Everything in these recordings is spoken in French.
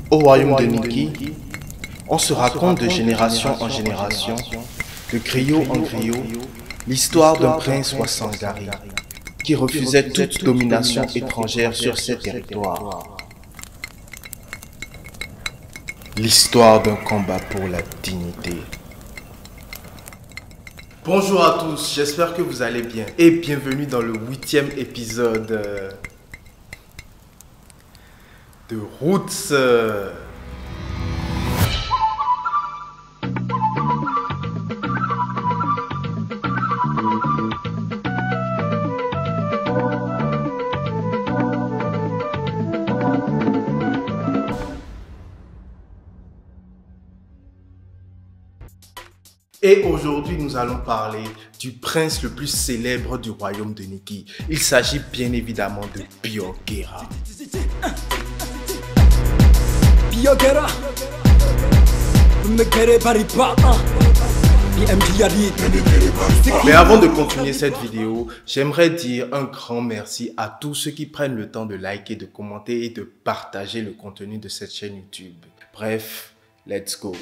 Au royaume de Niki, on se raconte de génération en génération, de griot en griot, l'histoire d'un prince Wasangari qui refusait toute domination étrangère sur ses territoires. L'histoire d'un combat pour la dignité. Bonjour à tous, j'espère que vous allez bien et bienvenue dans le 8e épisode de Roots. Et aujourd'hui, nous allons parler du prince le plus célèbre du royaume de Niki. Il s'agit bien évidemment de Byogera. Byogera. Mais avant de continuer cette vidéo, j'aimerais dire un grand merci à tous ceux qui prennent le temps de liker, de commenter et de partager le contenu de cette chaîne YouTube. Bref, let's go.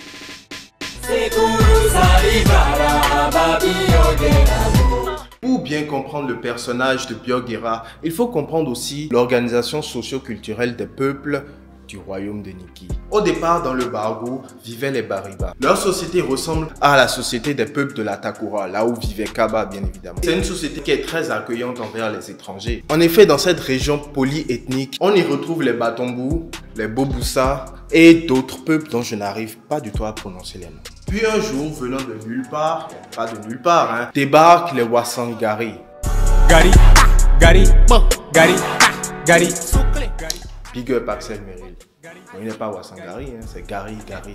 Pour bien comprendre le personnage de Byogera, il faut comprendre aussi l'organisation socio-culturelle des peuples du royaume de Niki. Au départ, dans le Bargou, vivaient les Bariba. Leur société ressemble à la société des peuples de la Takura, là où vivait Kaba, bien évidemment. C'est une société qui est très accueillante envers les étrangers. En effet, dans cette région polyethnique, on y retrouve les Batombu, les Bobusa et d'autres peuples dont je n'arrive pas du tout à prononcer les noms. Puis un jour, venant de nulle part, pas de nulle part, hein, débarquent les Wasangari. Gari, Gari, Gari, Gari. Big up Axel Merrill. Bon, il n'est pas Wasangari, hein, c'est Gari,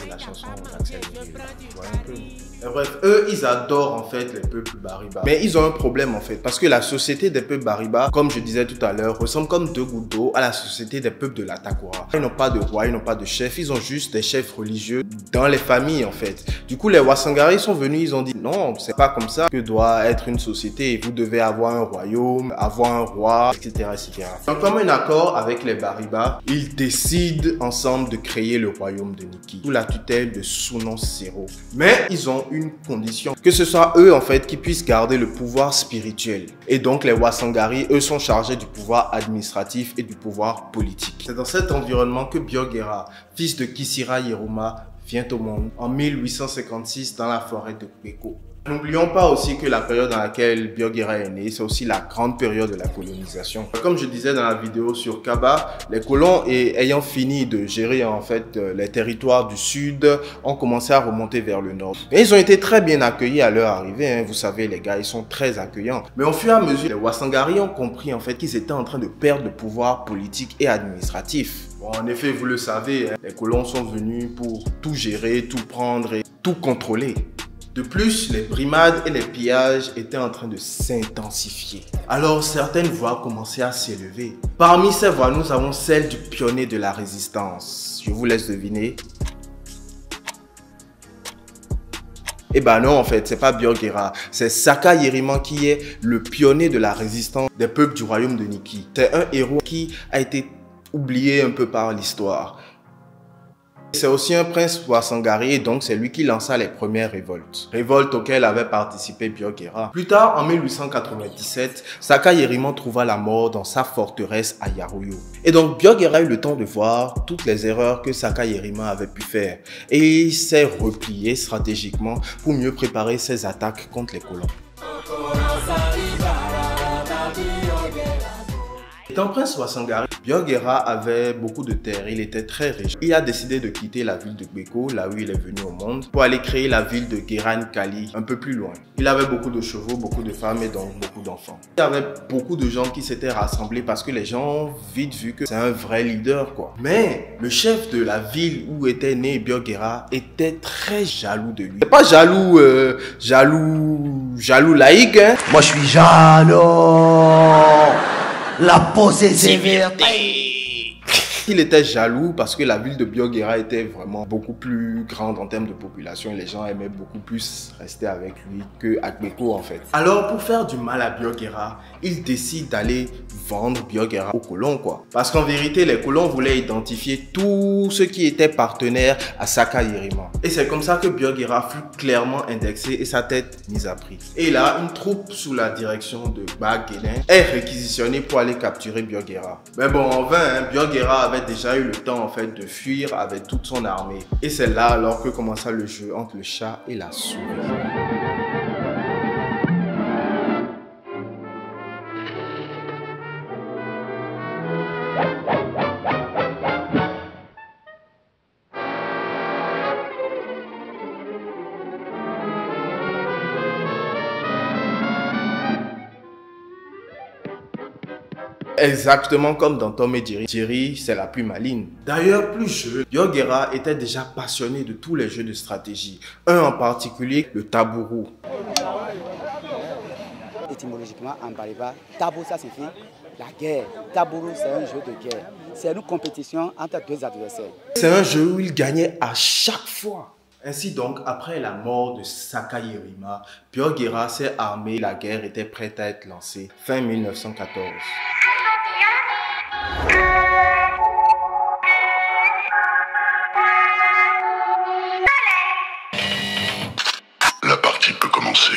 la chanson d'Axel Merrill. Un peu. Et bref, eux, ils adorent en fait les peuples Bariba. Mais ils ont un problème en fait, parce que la société des peuples Bariba, comme je disais tout à l'heure, ressemble comme deux gouttes d'eau à la société des peuples de la Takura. Ils n'ont pas de roi, ils n'ont pas de chef, ils ont juste des chefs religieux dans les familles en fait. Du coup, les Wasangari sont venus, ils ont dit non, c'est pas comme ça que doit être une société. Vous devez avoir un royaume, avoir un roi, etc. etc. Donc, comme un accord avec les Bariba, ils décident ensemble de créer le royaume de Niki sous la tutelle de Sunon Sero. Mais ils ont une condition, que ce soit eux en fait qui puissent garder le pouvoir spirituel. Et donc les Wasangari, eux, sont chargés du pouvoir administratif et du pouvoir politique. C'est dans cet environnement que Byogera, fils de Kisira Yeruma, vient au monde en 1856 dans la forêt de Kweko. N'oublions pas aussi que la période dans laquelle Byogera est né, c'est aussi la grande période de la colonisation. Comme je disais dans la vidéo sur Kaba, les colons ayant fini de gérer en fait les territoires du sud, ont commencé à remonter vers le nord. Et ils ont été très bien accueillis à leur arrivée, hein. Vous savez les gars, ils sont très accueillants. Mais au fur et à mesure, les Wasangari ont compris en fait qu'ils étaient en train de perdre le pouvoir politique et administratif. Bon, en effet, vous le savez, hein, les colons sont venus pour tout gérer, tout prendre et tout contrôler. De plus, les brimades et les pillages étaient en train de s'intensifier. Alors, certaines voix commençaient à s'élever. Parmi ces voix, nous avons celle du pionnier de la résistance. Je vous laisse deviner. Eh ben non, en fait, c'est pas Byogera, c'est Saka Yerima qui est le pionnier de la résistance des peuples du royaume de Niki. C'est un héros qui a été oublié un peu par l'histoire. C'est aussi un prince Wasangari et donc c'est lui qui lança les premières révoltes. Révoltes auxquelles avait participé Byogera. Plus tard, en 1897, Saka Yerima trouva la mort dans sa forteresse à Yaruyo. Et donc Byogera eut le temps de voir toutes les erreurs que Saka Yerima avait pu faire. Et il s'est replié stratégiquement pour mieux préparer ses attaques contre les colons. Étant prince Wasangari, Byogera avait beaucoup de terres, il était très riche. Il a décidé de quitter la ville de Kweko, là où il est venu au monde, pour aller créer la ville de Geran Kali, un peu plus loin. Il avait beaucoup de chevaux, beaucoup de femmes et donc beaucoup d'enfants. Il y avait beaucoup de gens qui s'étaient rassemblés parce que les gens ont vite vu que c'est un vrai leader quoi. Mais le chef de la ville où était né Byogera était très jaloux de lui. Pas jaloux, jaloux laïque hein. Moi je suis jaloux. La possessivité. qu'il était jaloux parce que la ville de Bioguera était vraiment beaucoup plus grande en termes de population et les gens aimaient beaucoup plus rester avec lui que Agbeko en fait. Alors pour faire du mal à Bioguera, il décide d'aller vendre Bioguera aux colons quoi. Parce qu'en vérité, les colons voulaient identifier tous ceux qui étaient partenaires à Saka Yerima. Et c'est comme ça que Bioguera fut clairement indexé et sa tête mise à prix. Et là, une troupe sous la direction de Baguenin est réquisitionnée pour aller capturer Bioguera. Mais bon, en vain, Bioguera avait déjà eu le temps en fait de fuir avec toute son armée. Et c'est là alors que commença le jeu entre le chat et la souris. Exactement comme dans Tom et Jerry. Jerry, c'est la plus maligne. D'ailleurs, plus jeune, Bioguera était déjà passionné de tous les jeux de stratégie. Un en particulier, le Tabourou. Étymologiquement, en bariba, tabou, ça signifie la guerre. Tabourou, c'est un jeu de guerre. C'est une compétition entre deux adversaires. C'est un jeu où il gagnait à chaque fois. Ainsi donc, après la mort de Saka Yerima, Bioguera s'est armé. La guerre était prête à être lancée fin 1914. La partie peut commencer.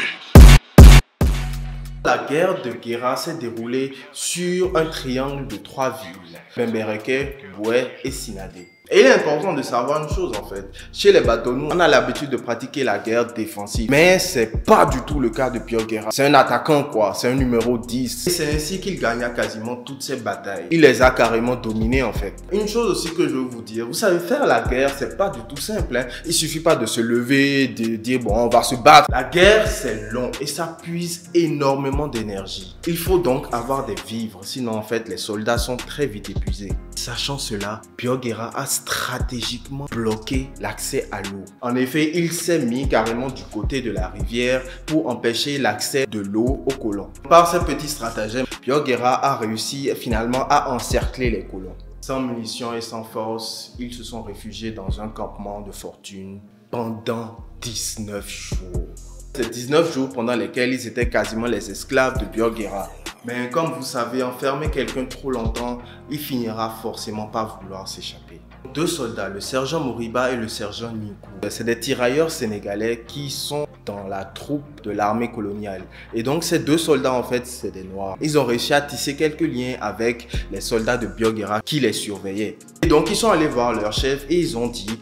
La guerre de Guéra s'est déroulée sur un triangle de 3 villes, Bembereke, Boué et Sinadé. Et il est important de savoir une chose en fait. Chez les Batonou, on a l'habitude de pratiquer la guerre défensive. Mais c'est pas du tout le cas de Bioguera. C'est un attaquant quoi, c'est un numéro 10. Et c'est ainsi qu'il gagna quasiment toutes ses batailles. Il les a carrément dominées en fait. Une chose aussi que je veux vous dire, vous savez faire la guerre, c'est pas du tout simple. Hein. Il suffit pas de se lever, de dire bon on va se battre. La guerre c'est long et ça puise énormément d'énergie. Il faut donc avoir des vivres, sinon en fait les soldats sont très vite épuisés. Sachant cela, Bioguera a stratégiquement bloqué l'accès à l'eau. En effet, il s'est mis carrément du côté de la rivière pour empêcher l'accès de l'eau aux colons. Par ces petits stratagèmes, Bioguera a réussi finalement à encercler les colons. Sans munitions et sans force, ils se sont réfugiés dans un campement de fortune pendant 19 jours. C'est 19 jours pendant lesquels ils étaient quasiment les esclaves de Bioguera. Mais comme vous savez, enfermer quelqu'un trop longtemps, il finira forcément par vouloir s'échapper. Deux soldats, le sergent Moriba et le sergent Nikou. C'est des tirailleurs sénégalais qui sont dans la troupe de l'armée coloniale. Et donc ces deux soldats en fait, c'est des noirs. Ils ont réussi à tisser quelques liens avec les soldats de Bioguera qui les surveillaient. Et donc ils sont allés voir leur chef et ils ont dit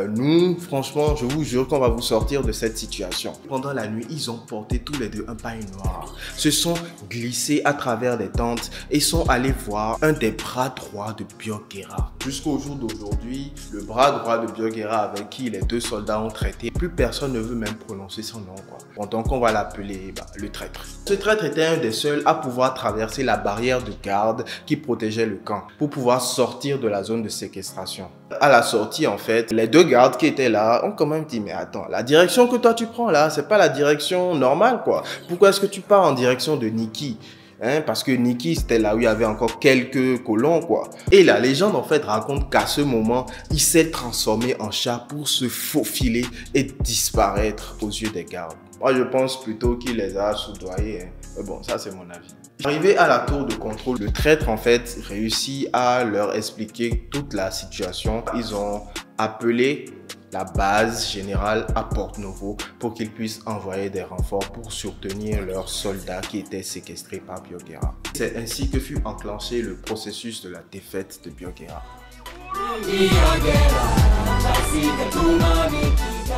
nous franchement je vous jure qu'on va vous sortir de cette situation. Pendant la nuit ils ont porté tous les deux un paille noir, se sont glissés à travers les tentes et sont allés voir un des bras droits de Bioguera. Jusqu'au jour d'aujourd'hui, le bras droit de Bioguera avec qui les deux soldats ont traité, plus personne ne veut même prononcer son nom quoi. Bon, donc on va l'appeler le traître. Ce traître était un des seuls à pouvoir traverser la barrière de garde qui protégeait le camp pour pouvoir sortir de la zone de séquestration. À la sortie en fait, les deux gardes qui étaient là ont quand même dit mais attends, la direction que toi tu prends là, c'est pas la direction normale quoi. Pourquoi est-ce que tu pars en direction de Niki? Parce que Niki, c'était là où il y avait encore quelques colons, quoi. Et la légende, en fait, raconte qu'à ce moment, il s'est transformé en chat pour se faufiler et disparaître aux yeux des gardes. Moi, je pense plutôt qu'il les a soudoyés. Mais bon, ça, c'est mon avis. Arrivé à la tour de contrôle, le traître, en fait, réussit à leur expliquer toute la situation. Ils ont appelé la base générale à Porto-Novo pour qu'ils puissent envoyer des renforts pour soutenir leurs soldats qui étaient séquestrés par Bioguera. C'est ainsi que fut enclenché le processus de la défaite de Bioguera.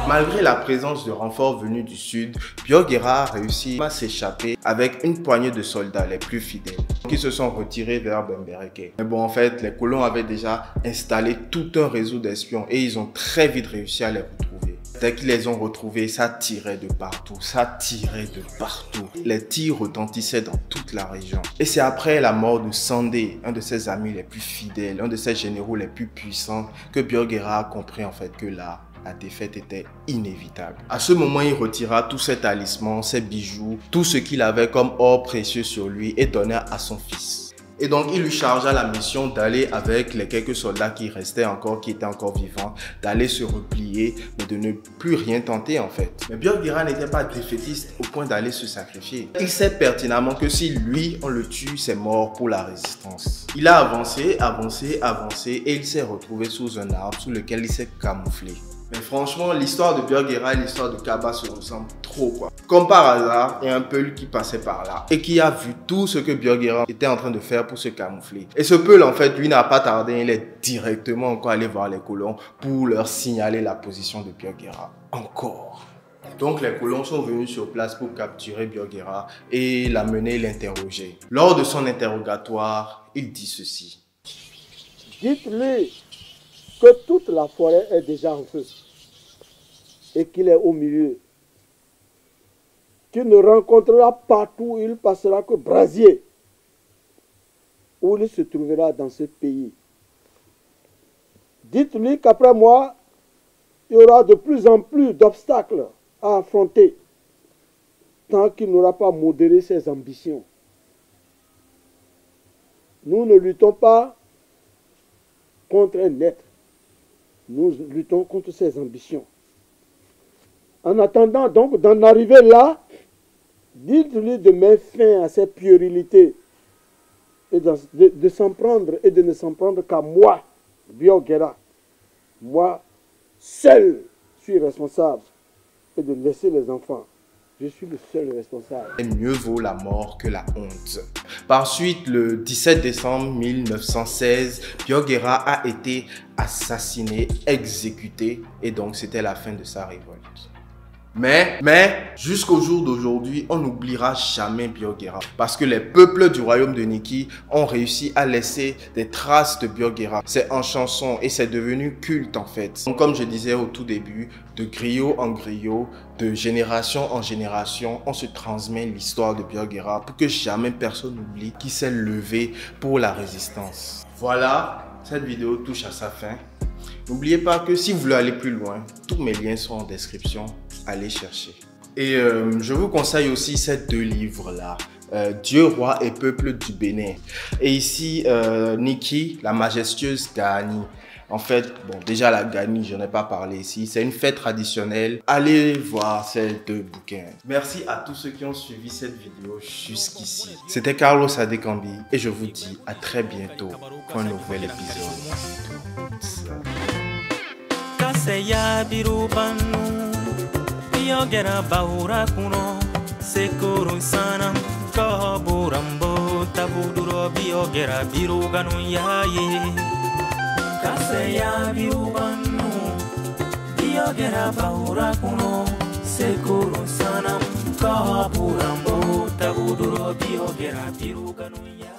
Malgré la présence de renforts venus du sud, Bioguera a réussi à s'échapper avec une poignée de soldats les plus fidèles qui se sont retirés vers Bembereke. Mais bon, en fait, les colons avaient déjà installé tout un réseau d'espions et ils ont très vite réussi à les retrouver. Dès qu'ils les ont retrouvés, ça tirait de partout, ça tirait de partout. Les tirs retentissaient dans toute la région. Et c'est après la mort de Sandé, un de ses amis les plus fidèles, un de ses généraux les plus puissants, que Bioguera a compris en fait que la défaite était inévitable. À ce moment, il retira tous ses talismans, ses bijoux, tout ce qu'il avait comme or précieux sur lui et donna à son fils. Et donc, il lui chargea la mission d'aller avec les quelques soldats qui restaient encore, qui étaient encore vivants, d'aller se replier, mais de ne plus rien tenter en fait. Mais Björn n'était pas défaitiste au point d'aller se sacrifier. Il sait pertinemment que si lui, on le tue, c'est mort pour la résistance. Il a avancé, avancé, avancé et il s'est retrouvé sous un arbre sous lequel il s'est camouflé. Mais franchement, l'histoire de Björn et l'histoire de Kaba se ressemblent trop quoi. Comme par hasard, il y a un Peul qui passait par là et qui a vu tout ce que Björn était en train de faire pour se camoufler. Et ce Peul en fait, lui n'a pas tardé, il est directement encore allé voir les colons pour leur signaler la position de Björn. Encore. Donc les colons sont venus sur place pour capturer Björn et l'amener l'interroger. Lors de son interrogatoire, il dit ceci. Dites-lui que toute la forêt est déjà en feu et qu'il est au milieu. Qu'il ne rencontrera partout où il passera que brasier, où il se trouvera dans ce pays. Dites-lui qu'après moi, il y aura de plus en plus d'obstacles à affronter tant qu'il n'aura pas modéré ses ambitions. Nous ne luttons pas contre un être. Nous luttons contre ses ambitions. En attendant donc d'en arriver là, dites-lui de mettre fin à ses puérilités et de s'en prendre et de ne s'en prendre qu'à moi, Björn. Moi, seul, suis responsable et de laisser les enfants. Je suis le seul responsable. Et mieux vaut la mort que la honte. Par suite, le 17 décembre 1916, Björn a été assassiné, exécuté, et donc c'était la fin de sa révolte. Mais jusqu'au jour d'aujourd'hui, on n'oubliera jamais Björn parce que les peuples du royaume de Nikki ont réussi à laisser des traces de Björn. C'est en chanson et c'est devenu culte en fait. Donc, comme je disais au tout début, de griot en griot, de génération en génération, on se transmet l'histoire de Björn pour que jamais personne n'oublie qui s'est levé pour la résistance. Voilà, cette vidéo touche à sa fin. N'oubliez pas que si vous voulez aller plus loin, tous mes liens sont en description. Allez chercher. Et je vous conseille aussi ces deux livres-là. Dieu, roi et peuple du Bénin. Et ici, Nikki, la majestueuse Gani. En fait, bon, déjà la Gani, je n'ai pas parlé ici. C'est une fête traditionnelle. Allez voir ces deux bouquins. Merci à tous ceux qui ont suivi cette vidéo jusqu'ici. C'était Carlos Adekambi et je vous dis à très bientôt pour un nouvel épisode. Biogera bahura kuno sekuru sanam kaburambo tabuduro biogera biruganu yaye kaseya birubanu biogera bahura kuno sekuru sanam kaburambo tabuduro biogera biruganu yaye.